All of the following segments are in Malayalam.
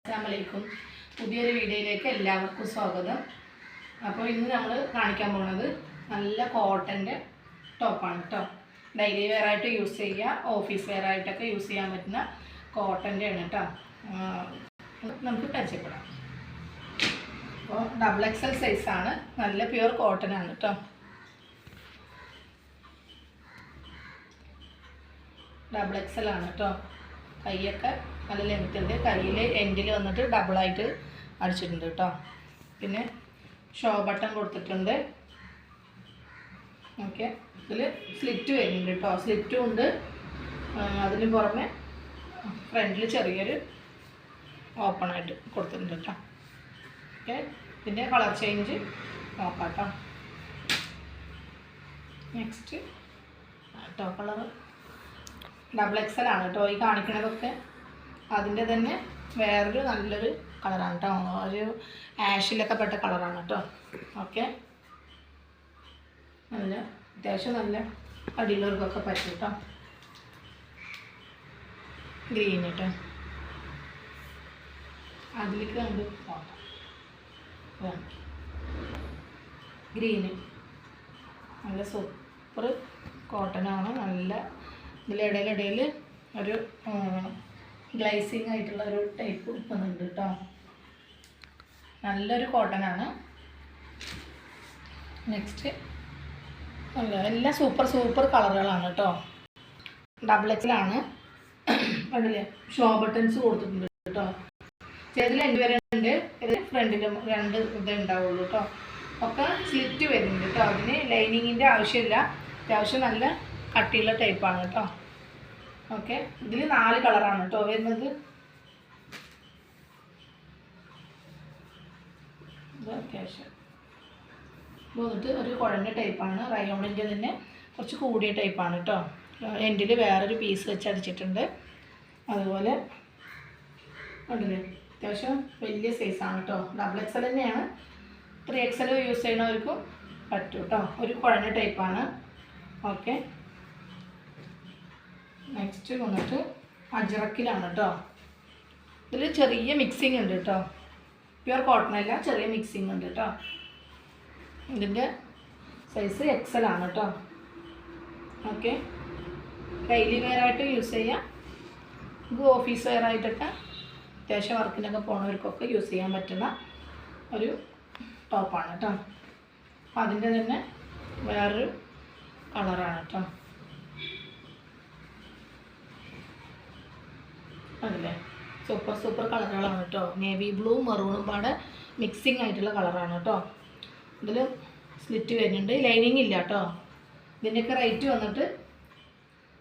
അസ്സലാമലൈക്കും. പുതിയൊരു വീഡിയോയിലേക്ക് എല്ലാവർക്കും സ്വാഗതം. അപ്പോൾ ഇന്ന് നമ്മൾ കാണിക്കാൻ പോകുന്നത് നല്ല കോട്ടൻ്റെ ടോപ്പാണ് കേട്ടോ. ഡെയിലി വെയർ ആയിട്ട് യൂസ് ചെയ്യുക, ഓഫീസ് വെയർ ആയിട്ടൊക്കെ യൂസ് ചെയ്യാൻ പറ്റുന്ന കോട്ടൻ്റെ ആണ് കേട്ടോ. നമുക്ക് പരിചയപ്പെടാം. അപ്പോൾ XXL സൈസാണ്, നല്ല പ്യുവർ കോട്ടൺ ആണ് കേട്ടോ. XXL ആണ് കേട്ടോ. കൈയൊക്കെ നല്ല ലെങ്ത് ഉണ്ട്. കയ്യിൽ എൻഡിൽ വന്നിട്ട് ഡബിളായിട്ട് അടിച്ചിട്ടുണ്ട് കേട്ടോ. പിന്നെ ഷോ ബട്ടൺ കൊടുത്തിട്ടുണ്ട്. ഓക്കെ, ഇതിൽ സ്ലിറ്റ് വരുന്നുണ്ട് കേട്ടോ. സ്ലിറ്റും ഉണ്ട്. അതിന് പുറമെ ഫ്രണ്ടിൽ ചെറിയൊരു ഓപ്പണായിട്ട് കൊടുത്തിട്ടുണ്ട് കേട്ടോ. ഓക്കെ, ഇതിൻ്റെ കളർ ചേഞ്ച് നോക്കാം കേട്ടോ. നെക്സ്റ്റ് കേട്ടോ കളർ XXL ആണ് കേട്ടോ. ഈ കാണിക്കണതൊക്കെ അതിൻ്റെ തന്നെ വേറൊരു നല്ലൊരു കളറാണ് കേട്ടോ. ഒരു ആഷിലൊക്കെ പെട്ട കളറാണ് കേട്ടോ. ഓക്കെ, നല്ല അത്യാവശ്യം നല്ല അടിയുള്ളവർക്കൊക്കെ പറ്റും കേട്ടോ. ഗ്രീൻ കേട്ടോ, അതിലേക്ക് കണ്ട് പോകാം. ഗ്രീന് നല്ല സൂപ്പർ കോട്ടനാണ്. നല്ല ഇതിലിടയിലിടയിൽ ഒരു ഗ്ലൈസിങ് ആയിട്ടുള്ള ഒരു ടൈപ്പ് ഉടുപ്പുന്നുണ്ട് കേട്ടോ. നല്ലൊരു കോട്ടനാണ്. നെക്സ്റ്റ് എല്ലാം സൂപ്പർ കളറുകളാണ് കേട്ടോ. XXL ആണ്. അതില്ലേ ഷോ ബട്ടൺസ് കൊടുത്തിട്ടുണ്ട് കേട്ടോ. ചിലതിൽ എൻ്റെ വരെ ഉണ്ട്, ഇതിൽ ഫ്രണ്ടിലും രണ്ട് ഇതേ ഉണ്ടാവുള്ളൂ കേട്ടോ. ഒക്കെ സ്ലിറ്റ് വരുന്നുണ്ട് കേട്ടോ. അതിന് ലൈനിങ്ങിൻ്റെ ആവശ്യമില്ല. അത്യാവശ്യം നല്ല കട്ടിയുള്ള ടൈപ്പാണ് കേട്ടോ. ഓക്കെ, ഇതിൽ 4 കളറാണ് കേട്ടോ വരുന്നത്. ഇത് അത്യാവശ്യം വന്നിട്ട് ഒരു കുഴഞ്ഞ ടൈപ്പാണ്. റയോണിൻ്റെ തന്നെ കുറച്ച് കൂടിയ ടൈപ്പാണ് കേട്ടോ. എൻഡിൽ വേറൊരു പീസ് വെച്ച് അടിച്ചിട്ടുണ്ട്. അതുപോലെ ഉണ്ടല്ലേ, അത്യാവശ്യം വലിയ സൈസാണ് കേട്ടോ. XXL തന്നെയാണ്. 3XL യൂസ് ചെയ്യണവർക്കും പറ്റും കേട്ടോ. ഒരു കുഴഞ്ഞ ടൈപ്പാണ്. ഓക്കെ, നെക്സ്റ്റ് വന്നിട്ട് അജ്രക്കിലാണ് കേട്ടോ. ഇതിൽ ചെറിയ മിക്സിങ് ഉണ്ട് കേട്ടോ. പ്യുവർ കോട്ടൺ അല്ല, ചെറിയ മിക്സിങ് ഉണ്ട് കേട്ടോ. ഇതിൻ്റെ സൈസ് XL ആണ് കേട്ടോ. ഓക്കെ, ഡെയിലി വെയർ ആയിട്ട് യൂസ് ചെയ്യാം. ഇത് ഓഫീസ് വെയർ ആയിട്ടൊക്കെ അത്യാവശ്യം വർക്കിനൊക്കെ പോകുന്നവർക്കൊക്കെ യൂസ് ചെയ്യാൻ പറ്റുന്ന ഒരു ടോപ്പാണ് കേട്ടോ. അപ്പോൾ അതിൻ്റെ തന്നെ വേറൊരു കളറാണ് കേട്ടോ. അതല്ലേ സൂപ്പർ കളറുകളാണ് കേട്ടോ. നേവി ബ്ലൂ മെറൂണും പാടെ മിക്സിങ് ആയിട്ടുള്ള കളറാണ് കേട്ടോ. ഇതിൽ സ്ലിറ്റ് വരുന്നുണ്ട്. ലൈനിങ് ഇല്ല കേട്ടോ. ഇതിൻ്റെയൊക്കെ റേറ്റ് വന്നിട്ട്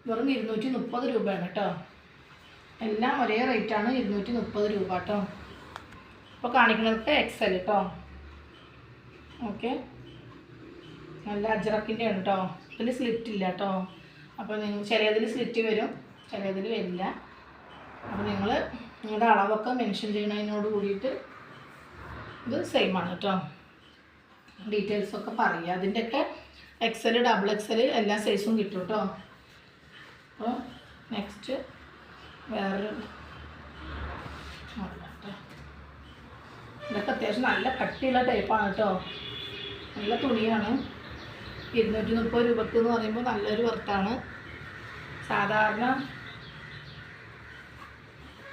വെറും 230 രൂപയാണ് കേട്ടോ. എല്ലാം ഒരേ റേറ്റാണ്, 230 രൂപ കേട്ടോ. ഇപ്പോൾ കാണിക്കുന്നതൊക്കെ XL കേട്ടോ. ഓക്കെ, നല്ല അജ്രക്കിൻ്റെ ആണ് കേട്ടോ. ഇതിൽ സ്ലിറ്റ് ഇല്ല കേട്ടോ. അപ്പോൾ നിങ്ങൾ ചിലതിൽ സ്ലിറ്റ് വരും, ചിലതിൽ വരില്ല. അപ്പോൾ നിങ്ങൾ നിങ്ങളുടെ അളവൊക്കെ മെൻഷൻ ചെയ്യുന്നതിനോട് കൂടിയിട്ട് ഇത് സെയിമാണ് കേട്ടോ. ഡീറ്റെയിൽസൊക്കെ പറയുക. അതിൻ്റെയൊക്കെ XL XXL എല്ലാ സൈസും കിട്ടും കേട്ടോ. അപ്പോൾ നെക്സ്റ്റ് വേറൊരു കേട്ടോ. ഇതൊക്കെ അത്യാവശ്യം നല്ല കട്ടിയുള്ള ടൈപ്പാണ് കേട്ടോ. നല്ല തുണിയാണ്. 230 രൂപക്ക് എന്ന് പറയുമ്പോൾ നല്ലൊരു വർത്താണ്. സാധാരണ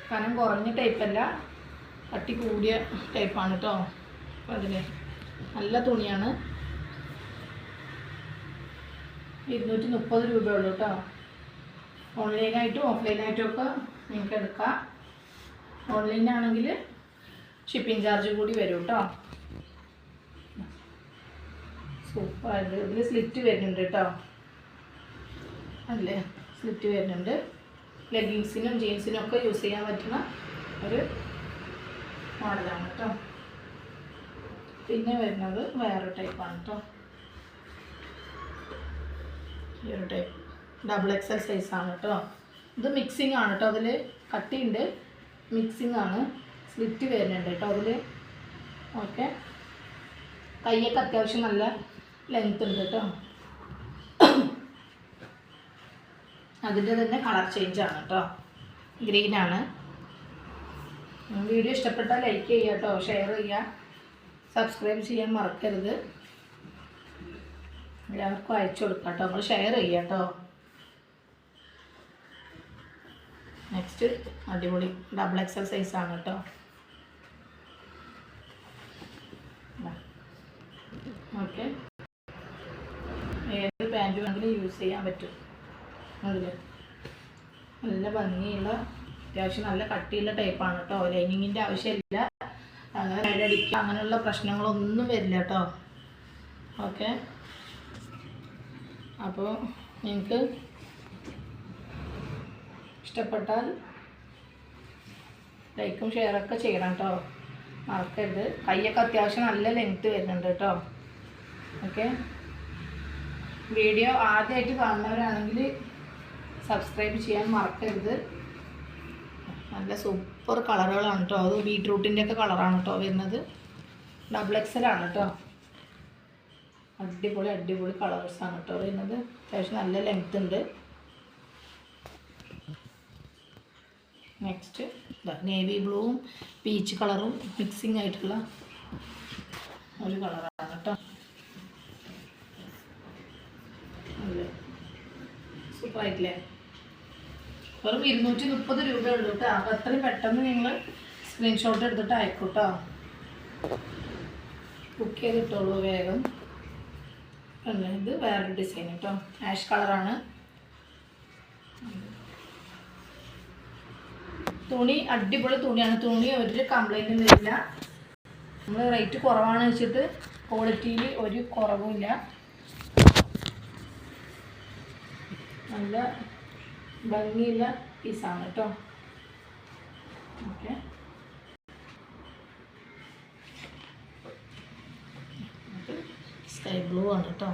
കനം കുറഞ്ഞ ടൈപ്പല്ല, കട്ടി കൂടിയ ടൈപ്പാണ് കേട്ടോ. അപ്പോൾ അതിൽ നല്ല തുണിയാണ്. 230 രൂപയുള്ളൂ കേട്ടോ. ഓൺലൈനായിട്ടും ഓഫ്ലൈനായിട്ടും ഒക്കെ നിങ്ങൾക്ക് എടുക്കാം. ഓൺലൈനാണെങ്കിൽ ഷിപ്പിംഗ് ചാർജ് കൂടി വരും കേട്ടോ. സൂപ്പറായിട്ട് ഇതിൽ സ്ലിറ്റ് വരുന്നുണ്ട് കേട്ടോ. അല്ലേ, സ്ലിറ്റ് വരുന്നുണ്ട്. ലെഗിങ്സിനും ജീൻസിനും ഒക്കെ യൂസ് ചെയ്യാൻ പറ്റുന്ന ഒരു മോഡലാണ് കേട്ടോ. പിന്നെ വരുന്നത് വേറൊരു ടൈപ്പാണ് കേട്ടോ. ഈ ഒരു ടൈപ്പ് XXL സൈസാണ് കേട്ടോ. ഇത് മിക്സിങ് ആണ് കേട്ടോ. അതിൽ കട്ടിയുണ്ട്, മിക്സിങ് ആണ്. സ്ലിറ്റ് വരുന്നുണ്ട് കേട്ടോ അതിൽ. ഓക്കെ, കൈയൊക്കെ അത്യാവശ്യം നല്ല ലെങ്ത് ഉണ്ട് കേട്ടോ. അതിൻ്റെ തന്നെ കളർ ചേഞ്ചാണ് കേട്ടോ. ഗ്രീനാണ്. വീഡിയോ ഇഷ്ടപ്പെട്ടാൽ ലൈക്ക് ചെയ്യുക കേട്ടോ, ഷെയർ ചെയ്യുക, സബ്സ്ക്രൈബ് ചെയ്യാൻ മറക്കരുത്. എല്ലാവർക്കും അയച്ചു കൊടുക്കാം കേട്ടോ, നമ്മൾ ഷെയർ ചെയ്യുക കേട്ടോ. നെക്സ്റ്റ് അടിപൊളി ഡബിൾ എക്സൽ സൈസാണ് കേട്ടോ. ഓക്കെ, ഏത് പാൻറ്റ് വേണമെങ്കിലും യൂസ് ചെയ്യാൻ പറ്റും. അതിൽ നല്ല ഭംഗിയുള്ള അത്യാവശ്യം നല്ല കട്ടിയുള്ള ടൈപ്പാണ് കേട്ടോ. ലൈനിങ്ങിൻ്റെ ആവശ്യമില്ല, അങ്ങനെ അടിക്കുക അങ്ങനെയുള്ള പ്രശ്നങ്ങളൊന്നും വരില്ല കേട്ടോ. ഓക്കെ, അപ്പോൾ നിങ്ങൾക്ക് ഇഷ്ടപ്പെട്ടാൽ ലൈക്കും ഷെയറൊക്കെ ചെയ്യണം കേട്ടോ, മറക്കരുത്. കൈയൊക്കെ അത്യാവശ്യം നല്ല ലെങ്ത്ത് വരുന്നുണ്ട് കേട്ടോ. ഓക്കെ, വീഡിയോ ആദ്യമായിട്ട് കാണുന്നവരാണെങ്കിൽ സബ്സ്ക്രൈബ് ചെയ്യാൻ മറക്കരുത്. നല്ല സൂപ്പർ കളറുകളാണ് കേട്ടോ. അത് ബീട്രൂട്ടിൻ്റെ ഒക്കെ കളറാണ് കേട്ടോ വരുന്നത്. ഡബിൾ എക്സലാണ് കേട്ടോ. അടിപൊളി അടിപൊളി കളേഴ്സാണ് കേട്ടോ വരുന്നത്. അത്യാവശ്യം നല്ല ലെങ്ത് ഉണ്ട്. നെക്സ്റ്റ് നേവി ബ്ലൂവും പീച്ച് കളറും മിക്സിങ് ആയിട്ടുള്ള ഒരു കളറാണ് കേട്ടോ. സൂപ്പറായിട്ടില്ലേ? വെറും 230 രൂപയേ ഉള്ളൂ കേട്ടോ. അപ്പോൾ അത്രയും പെട്ടെന്ന് നിങ്ങൾ സ്ക്രീൻഷോട്ട് എടുത്തിട്ട് അയക്കും കേട്ടോ. ബുക്ക് ചെയ്തിട്ടുള്ളൂ വേഗം. ഇത് വേറൊരു ഡിസൈൻ കേട്ടോ, ആഷ് കളറാണ്. തുണി അടിപൊളി തുണിയാണ്. തുണി ഒരു കംപ്ലൈൻറ്റും വരില്ല. നമ്മൾ റേറ്റ് കുറവാണ് വെച്ചിട്ട് ക്വാളിറ്റിയിൽ ഒരു കുറവുമില്ല. നല്ല ഭംഗിയുള്ള പീസാണ് കേട്ടോ. ഓക്കെ, സ്കൈ ബ്ലൂ ആണ് കേട്ടോ.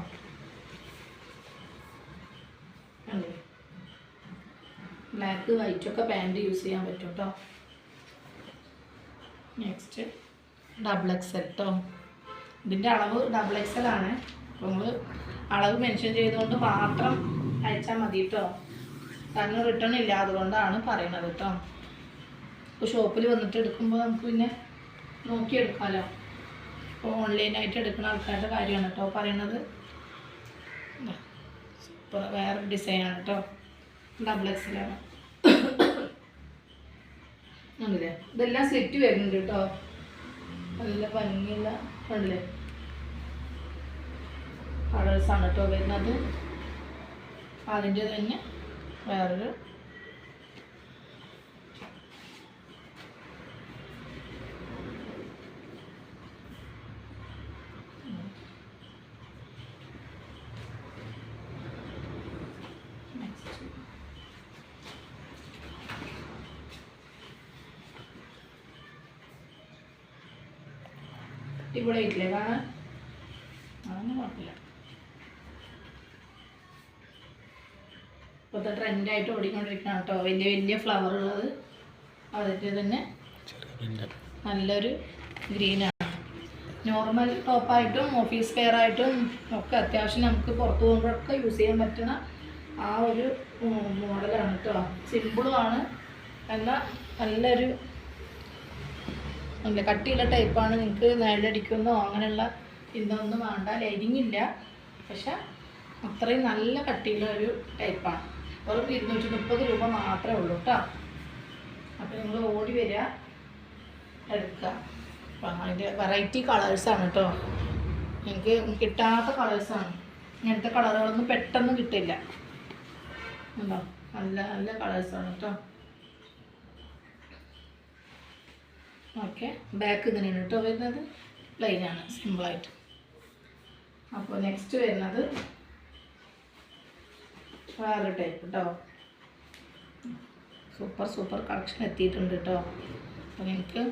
ബ്ലാക്ക് വൈറ്റൊക്കെ പാൻറ് യൂസ് ചെയ്യാൻ പറ്റും കേട്ടോ. നെക്സ്റ്റ് ഡബിൾ എക്സൽ കേട്ടോ. ഇതിൻ്റെ അളവ് ഡബിൾ എക്സൽ ആണ്. അപ്പോൾ നമ്മൾ അളവ് മെൻഷൻ ചെയ്തുകൊണ്ട് മാത്രം അയച്ചാൽ മതി കേട്ടോ. കാരണം റിട്ടേൺ ഇല്ല, അതുകൊണ്ടാണ് പറയണത് കേട്ടോ. ഇപ്പോൾ ഷോപ്പിൽ വന്നിട്ട് എടുക്കുമ്പോൾ നമുക്ക് പിന്നെ നോക്കിയെടുക്കാമല്ലോ. ഇപ്പോൾ ഓൺലൈനായിട്ട് എടുക്കുന്ന ആൾക്കാരുടെ കാര്യമാണ് കേട്ടോ പറയണത്. ഇപ്പോൾ വേറെ ഡിസൈനാണ് കേട്ടോ, ഡബിൾ എക്സലാണ്. ആണല്ലേ? ഇതെല്ലാം സ്ലിറ്റ് വരുന്നുണ്ട് കേട്ടോ. നല്ല ഭംഗിയുള്ള കണ്ടില്ലേ കളേഴ്സാണ് കേട്ടോ വരുന്നത്. അതിൻ്റെ തന്നെ വേറൊരു ഇവിടെ ഇല്ലേ കാണാൻ? അതൊന്നും കുഴപ്പമില്ല. ഇപ്പോഴത്തെ ട്രെൻഡായിട്ട് ഓടിക്കൊണ്ടിരിക്കണം കേട്ടോ. വലിയ വലിയ ഫ്ലവർ ഉള്ളത്. അതിൻ്റെ തന്നെ നല്ലൊരു ഗ്രീനാണ്. നോർമൽ ടോപ്പായിട്ടും ഓഫീസ് വെയർ ആയിട്ടും ഒക്കെ അത്യാവശ്യം നമുക്ക് പുറത്ത് പോകുമ്പോഴൊക്കെ യൂസ് ചെയ്യാൻ പറ്റുന്ന ആ ഒരു മോഡലാണ് കേട്ടോ. സിമ്പിളുമാണ്, എന്നാൽ നല്ലൊരു നല്ല കട്ടിയുള്ള ടൈപ്പാണ്. നിങ്ങൾക്ക് നേടടിക്കുന്നോ അങ്ങനെയുള്ള ഇതൊന്നും വേണ്ട. ലൈനിങ് ഇല്ല, പക്ഷെ അത്രയും നല്ല കട്ടിയുള്ള ഒരു ടൈപ്പാണ്. വെറും 230 രൂപ മാത്രമേ ഉള്ളൂ കേട്ടോ. അപ്പോൾ നിങ്ങൾ ഓടി വരിക, എടുക്കുക. അപ്പം അതിൻ്റെ വെറൈറ്റി കളേഴ്സാണ് കേട്ടോ. എനിക്ക് കിട്ടാത്ത കളേഴ്സാണ്. ഇങ്ങനത്തെ കളറുകളൊന്നും പെട്ടെന്ന് കിട്ടില്ല. ഉണ്ടോ? നല്ല നല്ല കളേഴ്സാണ് കേട്ടോ. ഓക്കെ, ബാക്ക് ഇങ്ങനെയാണ് കേട്ടോ വരുന്നത്. പ്ലെയിനാണ്, സിമ്പിളായിട്ട്. അപ്പോൾ നെക്സ്റ്റ് വരുന്നത് വേറെ ടൈപ്പ് കേട്ടോ. സൂപ്പർ സൂപ്പർ കളക്ഷൻ എത്തിയിട്ടുണ്ട് കേട്ടോ. അപ്പോൾ നിങ്ങൾക്ക്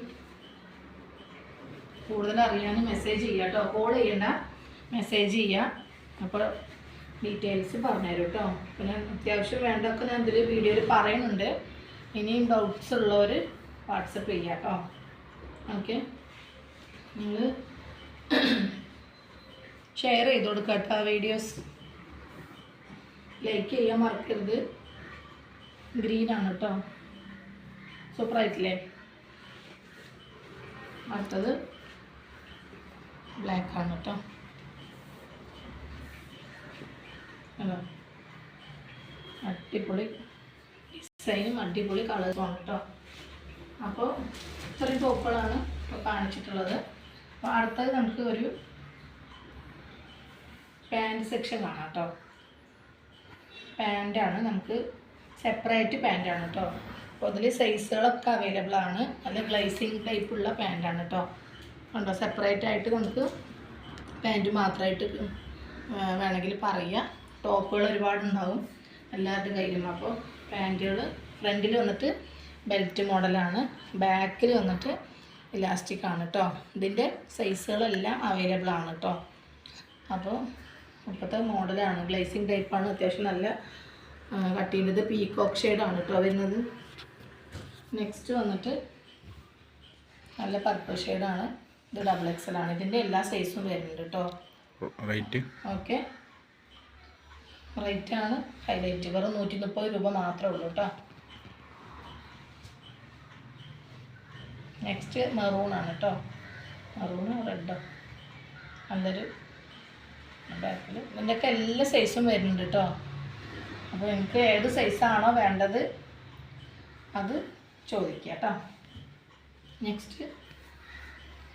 കൂടുതൽ അറിയാൻ മെസ്സേജ് ചെയ്യുക കേട്ടോ. കോൾ ചെയ്യണ്ട, മെസ്സേജ് ചെയ്യുക. അപ്പോൾ ഡീറ്റെയിൽസ് പറഞ്ഞുതരും കേട്ടോ. പിന്നെ അത്യാവശ്യം വേണ്ടതൊക്കെ ഞാൻ ഇതിൽ വീഡിയോയിൽ പറയുന്നുണ്ട്. ഇനിയും ഡൗട്ട്സ് ഉള്ളവർ വാട്സപ്പ് ചെയ്യുക കേട്ടോ. ഓക്കെ, നിങ്ങൾ ഷെയർ ചെയ്ത് കൊടുക്കുക കേട്ടോ വീഡിയോസ്. ലൈക്ക് ചെയ്യാൻ മറക്കരുത്. ഗ്രീനാണ് കേട്ടോ. സൂപ്പറായിട്ടില്ലേ? അടുത്തത് ബ്ലാക്ക് ആണ് കേട്ടോ. അടിപൊളി ഡിസൈനും അടിപൊളി കളേഴ്സുമാണ് കേട്ടോ. അപ്പോൾ ഇത്രയും ടോപ്പുകളാണ് ഇപ്പോൾ കാണിച്ചിട്ടുള്ളത്. അപ്പോൾ അടുത്തത് നമുക്ക് ഒരു പാൻറ് സെക്ഷൻ കാണാം കേട്ടോ. പാൻറ്റാണ്, നമുക്ക് സെപ്പറേറ്റ് പാൻറ്റാണ് കേട്ടോ. അപ്പോൾ അതിൽ സൈസുകളൊക്കെ അവൈലബിൾ ആണ്. നല്ല ഗ്ലേസിങ് ടൈപ്പുള്ള പാൻറ്റാണ് കേട്ടോ. കണ്ടോ, സെപ്പറേറ്റ് ആയിട്ട് നമുക്ക് പാൻറ്റ് മാത്രമായിട്ട് വേണമെങ്കിൽ പറയുക. ടോപ്പുകൾ ഒരുപാടുണ്ടാവും എല്ലാവരുടെ കയ്യിലും. അപ്പോൾ പാൻറ്റുകൾ ഫ്രണ്ടിൽ വന്നിട്ട് ബെൽറ്റ് മോഡലാണ്, ബാക്കിൽ വന്നിട്ട് ഇലാസ്റ്റിക് ആണ് കേട്ടോ. ഇതിൻ്റെ സൈസുകളെല്ലാം അവൈലബിൾ ആണ് കേട്ടോ. അപ്പോൾ ഇപ്പോഴത്തെ മോഡലാണ്, ഗ്ലേസിങ് ടൈപ്പാണ്, അത്യാവശ്യം നല്ല കട്ടിയുള്ളത്. പീകോക്ക് ഷെയ്ഡാണ് കേട്ടോ വരുന്നത്. നെക്സ്റ്റ് വന്നിട്ട് നല്ല പർപ്പിൾ ഷെയ്ഡാണ്. ഇത് XXL ആണ്. ഇതിൻ്റെ എല്ലാ സൈസും വരുന്നുണ്ട് കേട്ടോ. റേറ്റ് ഓക്കെ, റേറ്റാണ് ഹൈലൈറ്റ്. വെറും 130 രൂപ മാത്രമേ ഉള്ളൂ കേട്ടോ. നെക്സ്റ്റ് മെറൂണാണ് കേട്ടോ. മെറൂണ് റെഡോ നല്ലൊരു ബാക്കിൽ. ഇതിൻ്റെയൊക്കെ എല്ലാ സൈസും വരുന്നുണ്ട് കേട്ടോ. അപ്പോൾ എനിക്ക് ഏത് സൈസാണോ വേണ്ടത് അത് ചോദിക്കുക കേട്ടോ. നെക്സ്റ്റ്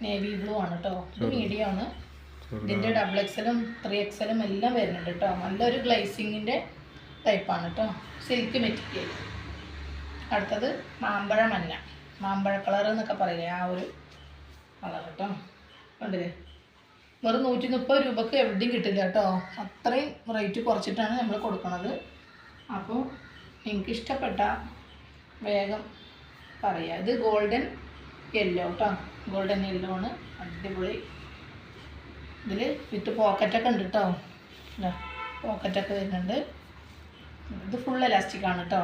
നേവി ബ്ലൂ ആണ് കേട്ടോ. ഇത് മീഡിയം ആണ്. ഇതിൻ്റെ XXL 3XL എല്ലാം വരുന്നുണ്ട് കേട്ടോ. നല്ലൊരു ഗ്ലേസിങ്ങിൻ്റെ ടൈപ്പാണ് കേട്ടോ. Silk material. അടുത്തത് മാമ്പഴ മഞ്ഞ, മാമ്പഴ കളർ എന്നൊക്കെ പറയില്ലേ, ആ ഒരു കളർ കേട്ടോ. കണ്ടില്ലേ, വെറും 130 രൂപക്ക് എവിടെയും കിട്ടില്ല കേട്ടോ. അത്രയും റേറ്റ് കുറച്ചിട്ടാണ് നമ്മൾ കൊടുക്കുന്നത്. അപ്പോൾ നിങ്ങൾക്ക് ഇഷ്ടപ്പെട്ട വേഗം പറയുക. ഇത് ഗോൾഡൻ യെല്ലോ കേട്ടോ. ഗോൾഡൻ യെല്ലോ ആണ്, അടിപൊളി. ഇതിൽ വിത്ത് പോക്കറ്റൊക്കെ ഉണ്ട് കേട്ടോ. പോക്കറ്റൊക്കെ വരുന്നുണ്ട്. ഇത് ഫുൾ എലാസ്റ്റിക് ആണ് കേട്ടോ.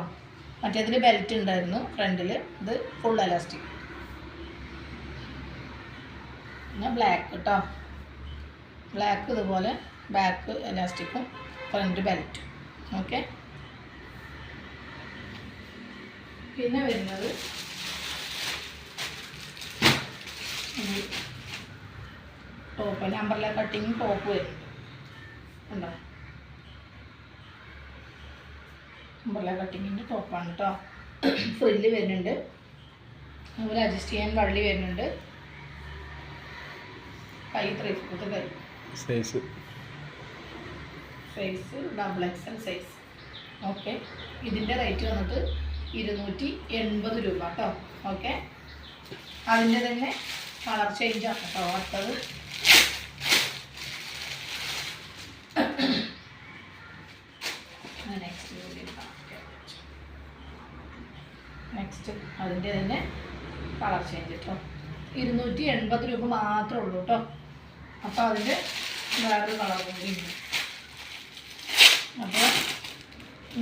മറ്റേതിൽ ബെൽറ്റ് ഉണ്ടായിരുന്നു ഫ്രണ്ടിൽ, ഇത് ഫുൾ എലാസ്റ്റിക്. പിന്നെ ബ്ലാക്ക് കേട്ടോ. ബ്ലാക്ക് ഇതുപോലെ ബാക്ക് എലാസ്റ്റിക്കും ഫ്രണ്ട് ബെൽറ്റും. ഓക്കെ, പിന്നെ വരുന്നത് ടോപ്പ്, നമ്പറിലെ കട്ടിങ് ടോപ്പ് വരുന്നുണ്ട്. ഉണ്ടോ, നമ്പറിലെ കട്ടിങ്ങിൻ്റെ ടോപ്പാണ് കേട്ടോ. ഫ്രില്ല് വരുന്നുണ്ട്, അതുപോലെ അഡ്ജസ്റ്റ് ചെയ്യാൻ വള്ളി വരുന്നുണ്ട്. കൈ 3/4 കൈ. Size XXL size. ഓക്കെ, ഇതിൻ്റെ റേറ്റ് വന്നിട്ട് 280 രൂപ കേട്ടോ. ഓക്കെ, അതിൻ്റെ തന്നെ കളർ ചേഞ്ച് ആണ് കേട്ടോ. അടുത്തത് നെക്സ്റ്റ് അതിൻ്റെ തന്നെ കളർ ചേഞ്ച് കേട്ടോ. 280 രൂപ മാത്രമേ ഉള്ളൂ കേട്ടോ. അപ്പോൾ അതിൻ്റെ വേറൊരു കളർ കൂടി ഉണ്ട്. അപ്പോൾ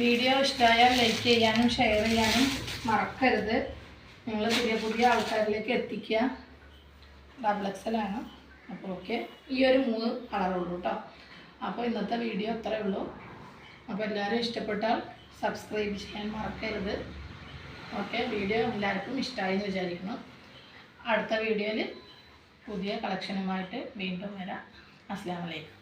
വീഡിയോ ഇഷ്ടമായാൽ ലൈക്ക് ചെയ്യാനും ഷെയർ ചെയ്യാനും മറക്കരുത്. നിങ്ങൾ പുതിയ പുതിയ ആൾക്കാരിലേക്ക് എത്തിക്കുക. XXL ആണ്. അപ്പോൾ ഓക്കെ, ഈ ഒരു 3 കളറുള്ളൂ കേട്ടോ. അപ്പോൾ ഇന്നത്തെ വീഡിയോ അത്രയേ ഉള്ളൂ. അപ്പോൾ എല്ലാവരും ഇഷ്ടപ്പെട്ടാൽ സബ്സ്ക്രൈബ് ചെയ്യാൻ മറക്കരുത്. ഓക്കെ, വീഡിയോ എല്ലാവർക്കും ഇഷ്ടമായി എന്ന് വിചാരിക്കുന്നു. അടുത്ത വീഡിയോയിൽ പുതിയ കളക്ഷനുമായിട്ട് വീണ്ടും വരാം. അസ്സലാമു അലൈക്കും.